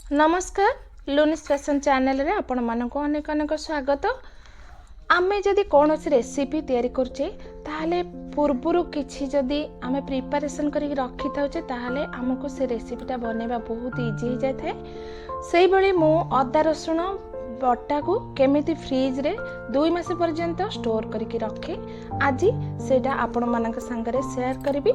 नमस्कार लुनिस fashion channel रे आपण मानक अनेक अनेक स्वागत। आमे जदि कौन सी रेसिपी तैयारी करछे ताहले पूर्वरु किछि जदि आमे प्रिपरेशन करी रखि थाउछे ताहले हमको से रेसिपीटा बनेबा बहुत इजी हो जाय थाए। सेही भली मु अदा रसुण बटा को केमिति फ्रिज रे 2 मास पर्यंत स्टोर करके रखे आज सेटा आपण मानक संगरे शेयर करबी।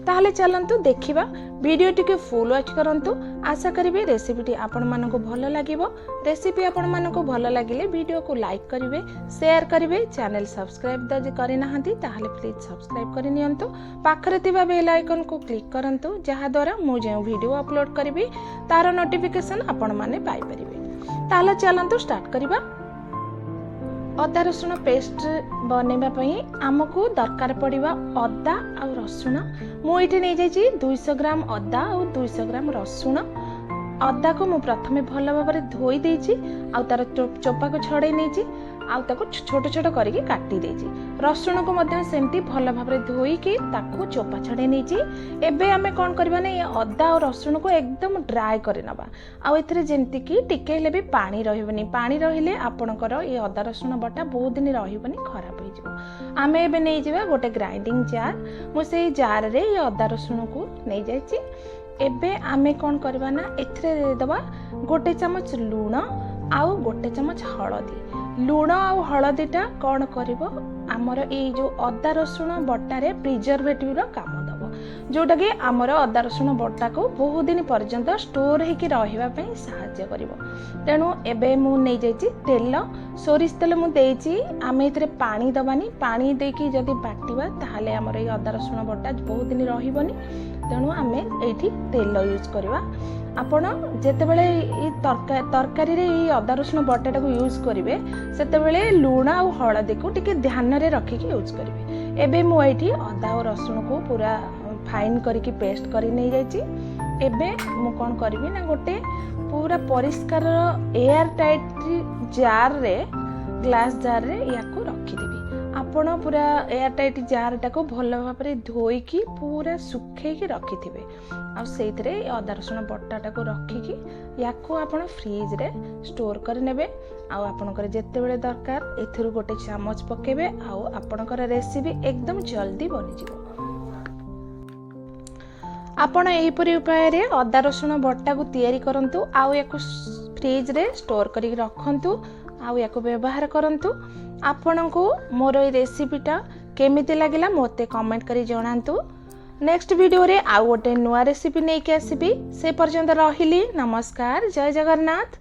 ताहले चलंतु देखिबा वीडियो टिके फुल वॉच करंतु। आशा करिवे रेसिपीटी आपण मानको भलो लागिवो। रेसिपी आपण मानको भलो लागिले वीडियो को लाइक करिवे, शेयर करिवे, चैनल सब्सक्राइब जदि करि नाहंती ताहले प्लीज सब्सक्राइब करि नियंतु। पाखरे थिबा बेल आइकन को क्लिक करंतु जहा द्वारा मु जे वीडियो अपलोड करिवे तार नोटिफिकेशन आपण माने पाई परिवे। ताहले चलंतु स्टार्ट करिबा। अदा रसुण पेस्ट बनैबा पई आमको दरकार पड़िबा अदा आ रसुण। मु एठी नै जाइछि 200 ग्राम अदा और 200 ग्राम रसुण। अदा को मु प्रथमे भल भाबरे धोई देछि आ तार चोपा को छड़े नेछि आ ताको छोट छोट करके काटी देछि। रसुण को मध्य सेमती भल भाबरे धोई के ताको चोपा छड़े नेछि। एबे आमे कोन करबा नै अदा और रसुण को एकदम ड्राई करे नबा आ एथरे जेंति कि टिके हेले भी पानी रहिबनी। पानी रहिले आपणकर ए अदा रसुण बटा बहुत दिन रहिबनी, खराब हो जिवो। आमे एबे नै जिबा गोटे ग्राइंडिंग जार। मु सेही जार रे ए अदा रसुण को नै जाइछि। एबे आमे कोन करबा ना एथरे दे दबा गोटे चमच लूण आउ गोटे चमच हळदी। लूण आउ हळदीटा कौन करिवो आमर ए जो अदा रसुण बटारे प्रिजर्वेटिव रो काम दबो, जोटा कि आमर अदा रसुण बटा को बहुत दिन पर्यंत स्टोर हेकि रहिबा पई सहायता करिवो। तेणु एबे मु नै जाइछि तेल, सोरिष तेल मु देइछि। आमे इतरे पानी दबानी, पानी देकी जदि बाटिबा ताहाले आमर ए अदा रसुण बटा बहुत दिन रहिबनी। तेणु आमे एठी तेल यूज करबा। आपण जेतेबेले ई तरकारी रे ई अदा रसुण बटाटा को यूज करिवे सेतेबेले लूण आ हळदी को टिके ध्यान रे रखी के यूज करिवे। एबे मु एठी अदा और रसुण को पूरा फाइन करके पेस्ट करी नै जाइछि। एबे मु कोन करबी ना गोटे पूरा परिष्कार एयर टाइट जार रे, ग्लास जार रे याको रखी देबी। आपण पूरा एयर टाइट जार टाको भल भाबरे धोई की पूरा सुखै के रखी थिबे आ सेइतरे अदा रसुण बटाटा को रखी की याको आपण फ्रिज रे स्टोर कर नेबे। आ आपणकर जेते बेले दरकार एथिरु गोटे चामच पकेबे आ आपणकर रेसिपी एकदम जल्दी बनि जिवो। आपण एही परि उपाय रे अदा रसुण बटा को तयारी करंतु आ याको फ्रिज रे स्टोर करी रखंतु आ याको व्यवहार करंतु। आपनको मोर ए रेसिपीटा केमिति लागिला मोते कमेंट करी जणांतु। नेक्स्ट वीडियो रे आ गोटे नुआ रेसिपी नै के आसीबी। से पर्यंत रहिली। नमस्कार, जय जगन्नाथ।